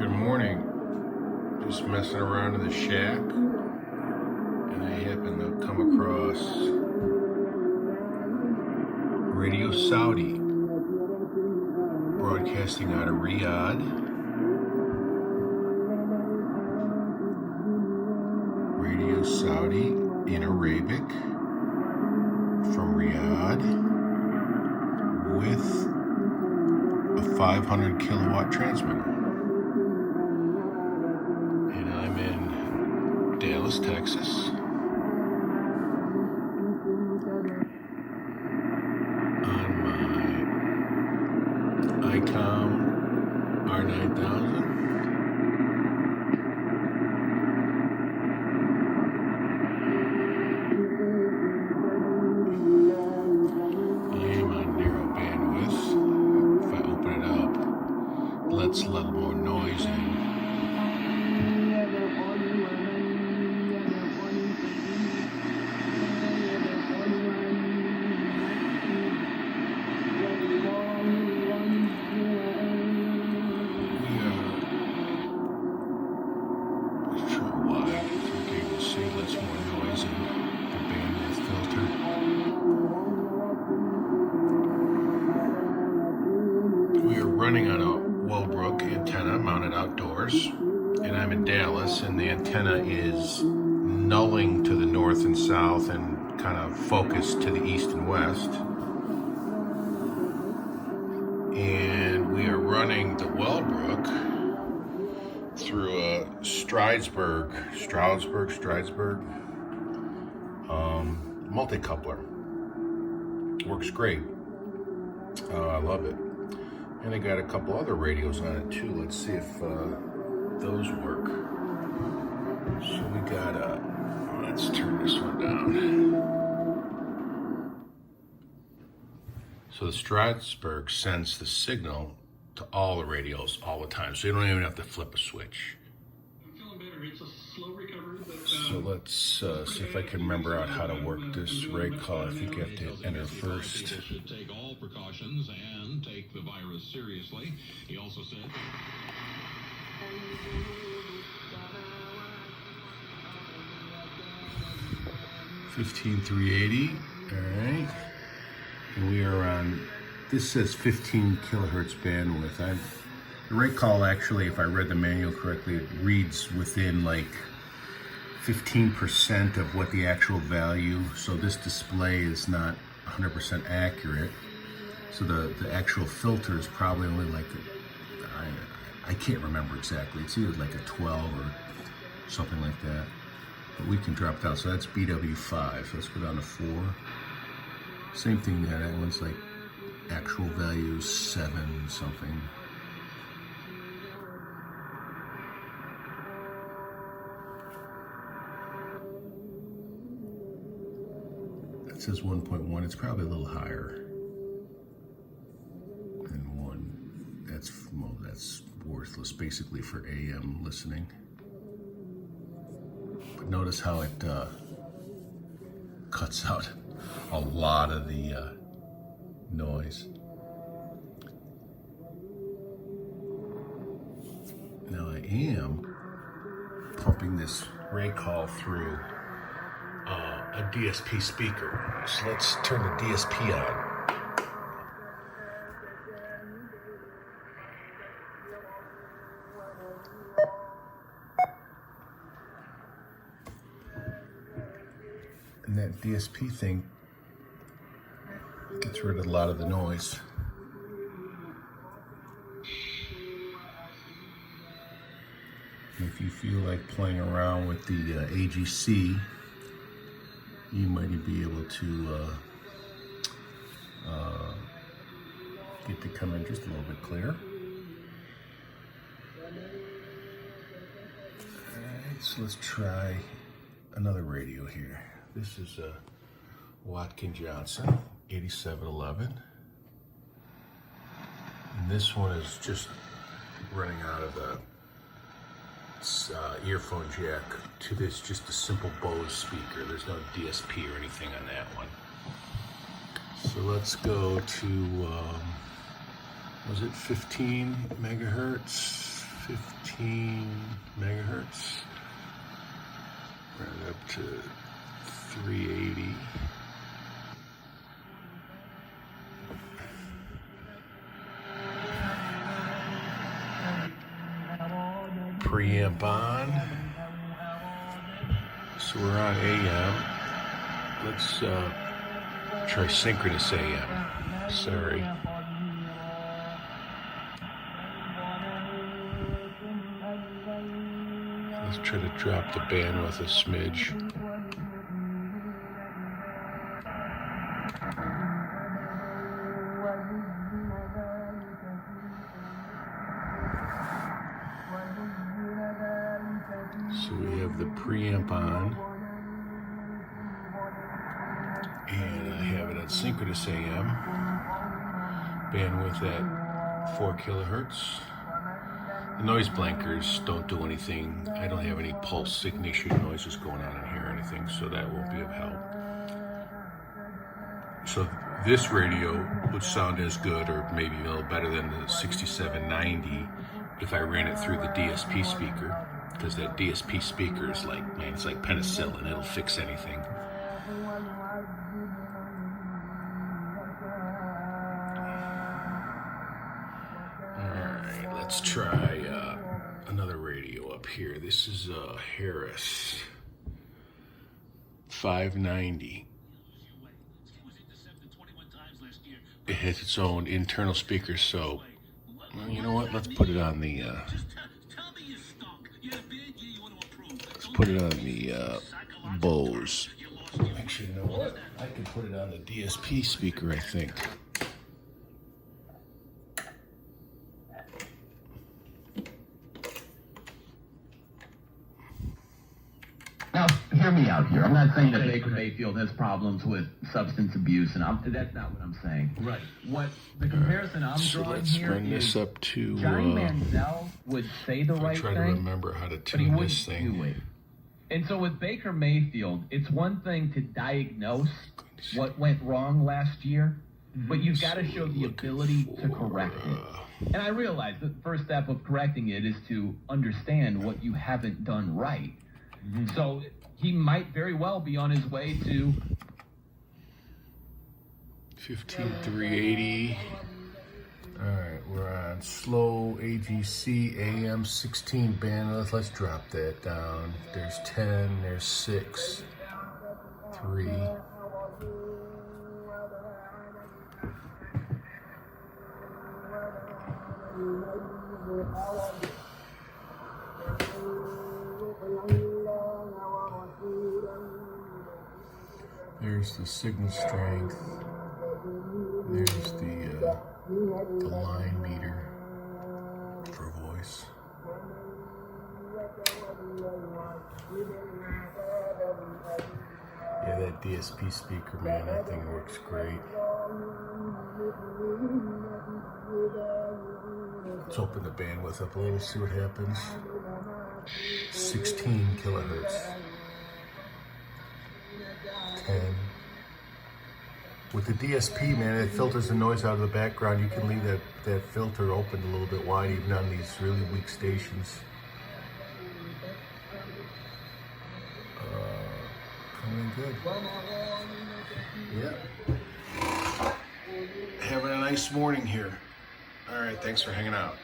Good morning. Just messing around in the shack, and I happened to come across Radio Saudi, broadcasting out of Riyadh. Radio Saudi in Arabic from Riyadh with a 500 kilowatt transmitter. And I'm in Dallas, Texas. On my Icom R9000. Let's let more noise in. Let's try wide. Okay, we'll see. Let's more noise in the bandwidth filter. We are running on a Wellbrook antenna mounted outdoors, and I'm in Dallas, and the antenna is nulling to the north and south and kind of focused to the east and west. And we are running the Wellbrook through a Stridsberg multicoupler. Works great. I love it. And I got a couple other radios on it too. Let's see if those work. So we got let's turn this one down. So the Stridsberg sends the signal to all the radios all the time. So you don't even have to flip a switch. I'm feeling better. It's a slow recovery, but so let's see if I can remember out how to work this Racal. I think you have to enter first. people should take all precautions and take the virus seriously. He also said 15380. All right. And we are on, this says 15 kilohertz bandwidth. The Racal actually, if I read the manual correctly, it reads within like 15% of what the actual value. So this display is not 100% accurate. So the actual filter is probably only like, I can't remember exactly. It's either like a 12 or something like that. But we can drop down. So that's BW5. So let's go down to 4. Same thing there. That one's like actual value 7 something. It says 1.1. It's probably a little higher than 1. That's worthless basically for AM listening. But notice how it cuts out a lot of the noise. Now I am pumping this Racal through a DSP speaker. So let's turn the DSP on. And that DSP thing gets rid of a lot of the noise. And if you feel like playing around with the AGC, you might be able to get to come in just a little bit clearer. Alright, so let's try another radio here. This is a Watkin Johnson 8711. And this one is just running out of the earphone jack to this, just a simple Bose speaker. There's no DSP or anything on that one. So let's go to, was it 15 megahertz? 15 megahertz, right up to 380. Preamp on. So we're on AM. Let's try synchronous AM. Sorry. Let's try to drop the bandwidth a smidge. So we have the preamp on, and I have it at synchronous AM, bandwidth at 4 kilohertz. The noise blankers don't do anything. I don't have any pulse signature noises going on in here or anything, so that won't be of help. So this radio would sound as good or maybe a little better than the 6790 if I ran it through the DSP speaker, because that DSP speaker is like, man, it's like penicillin. It'll fix anything. Alright, let's try another radio up here. This is Harris 590. It has its own internal speaker, so well, you know what? Let's put it on the Bose. Actually, you know what? I can put it on the DSP speaker, I think. Now, hear me out here. I'm not saying that Baker Mayfield has problems with substance abuse, and that's not what I'm saying. Right. What the comparison I'm So drawing let's here bring is this up to. Johnny Manziel would say the right try thing, to remember how to but he tune wouldn't this thing. do it. And so with Baker Mayfield, it's one thing to diagnose what went wrong last year, but you've got to show the ability to correct it. And I realize the first step of correcting it is to understand what you haven't done right. So he might very well be on his way to 15380. Alright, we're on slow AGC AM 16 bandwidth. Let's drop that down. There's 10, there's 6, 3. There's the signal strength. There's the line meter for voice. Yeah, that DSP speaker, man, that thing works great. Let's open the bandwidth up a little, see what happens. 16 kilohertz. 10. With the DSP, man, it filters the noise out of the background. You can leave that filter open a little bit wide, even on these really weak stations. Coming good. Yeah. Having a nice morning here. All right, thanks for hanging out.